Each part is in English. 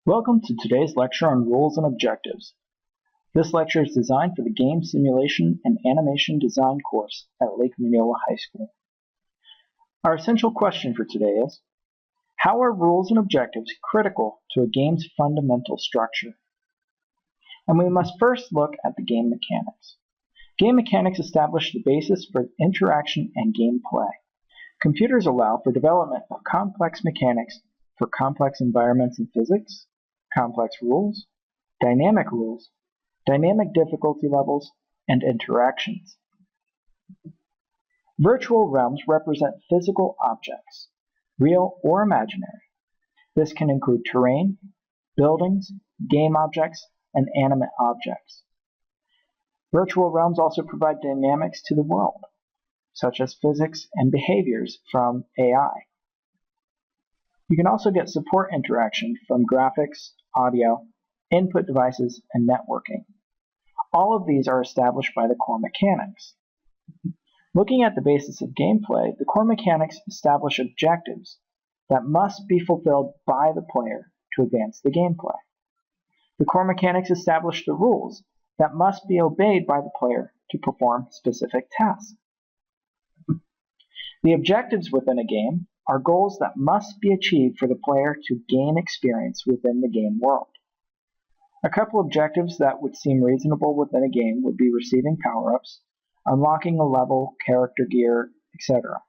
Welcome to today's lecture on rules and objectives. This lecture is designed for the Game Simulation and Animation Design course at Lake Minneola High School. Our essential question for today is, how are rules and objectives critical to a game's fundamental structure? And we must first look at the game mechanics. Game mechanics establish the basis for interaction and gameplay. Computers allow for development of complex mechanics for complex environments in physics, complex rules, dynamic difficulty levels, and interactions. Virtual realms represent physical objects, real or imaginary. This can include terrain, buildings, game objects, and animate objects. Virtual realms also provide dynamics to the world, such as physics and behaviors from AI. You can also get support interaction from graphics, audio, input devices, and networking. All of these are established by the core mechanics. Looking at the basis of gameplay, the core mechanics establish objectives that must be fulfilled by the player to advance the gameplay. The core mechanics establish the rules that must be obeyed by the player to perform specific tasks. The objectives within a game are goals that must be achieved for the player to gain experience within the game world. A couple objectives that would seem reasonable within a game would be receiving power-ups, unlocking a level, character gear, etc.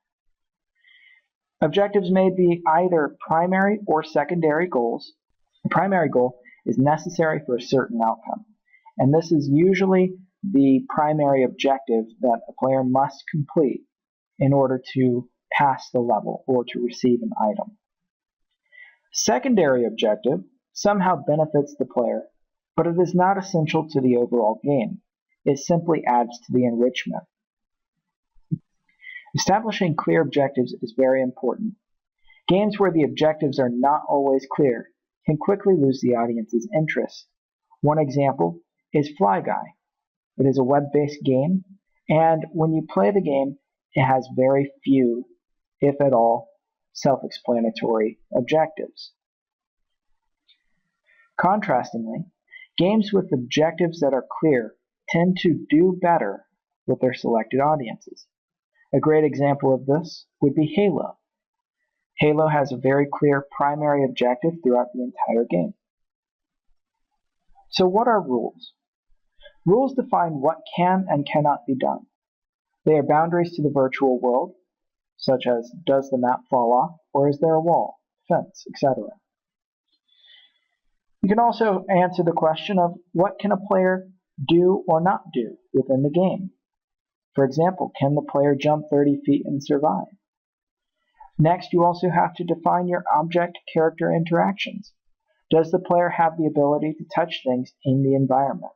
Objectives may be either primary or secondary goals. The primary goal is necessary for a certain outcome, and this is usually the primary objective that a player must complete in order to pass the level or to receive an item. Secondary objective somehow benefits the player, but it is not essential to the overall game. It simply adds to the enrichment. Establishing clear objectives is very important. Games where the objectives are not always clear can quickly lose the audience's interest. One example is Fly Guy. It is a web-based game, and when you play the game, it has very few, if at all, self-explanatory objectives. Contrastingly, games with objectives that are clear tend to do better with their selected audiences. A great example of this would be Halo. Halo has a very clear primary objective throughout the entire game. So what are rules? Rules define what can and cannot be done. They are boundaries to the virtual world, such as does the map fall off, or is there a wall, fence, etc. You can also answer the question of what can a player do or not do within the game. For example, can the player jump 30 feet and survive? Next, you also have to define your object-character interactions. Does the player have the ability to touch things in the environment?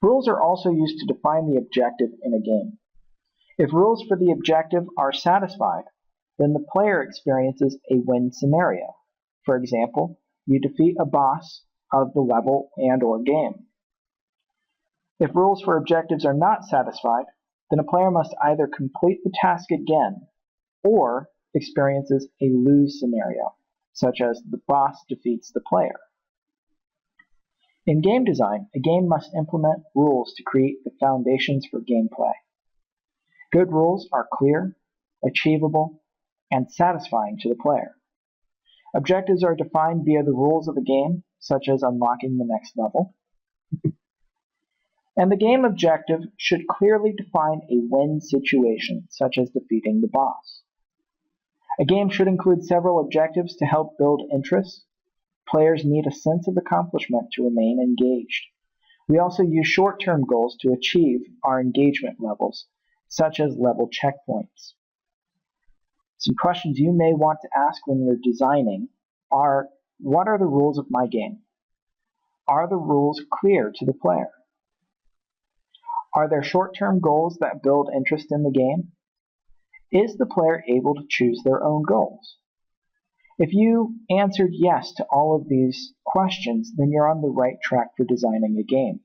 Rules are also used to define the objective in a game. If rules for the objective are satisfied, then the player experiences a win scenario. For example, you defeat a boss of the level and/or game. If rules for objectives are not satisfied, then a player must either complete the task again or experiences a lose scenario, such as the boss defeats the player. In game design, a game must implement rules to create the foundations for gameplay. Good rules are clear, achievable, and satisfying to the player. Objectives are defined via the rules of the game, such as unlocking the next level. And the game objective should clearly define a win situation, such as defeating the boss. A game should include several objectives to help build interest. Players need a sense of accomplishment to remain engaged. We also use short-term goals to achieve our engagement levels, such as level checkpoints. Some questions you may want to ask when you're designing are, what are the rules of my game? Are the rules clear to the player? Are there short-term goals that build interest in the game? Is the player able to choose their own goals? If you answered yes to all of these questions, then you're on the right track for designing a game.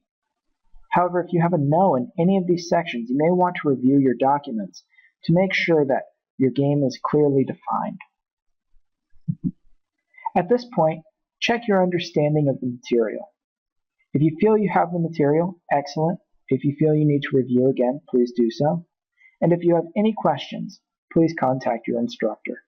However, if you have a no in any of these sections, you may want to review your documents to make sure that your game is clearly defined. At this point, Check your understanding of the material. If you feel you have the material, excellent. If you feel you need to review again, please do so. And if you have any questions, please contact your instructor.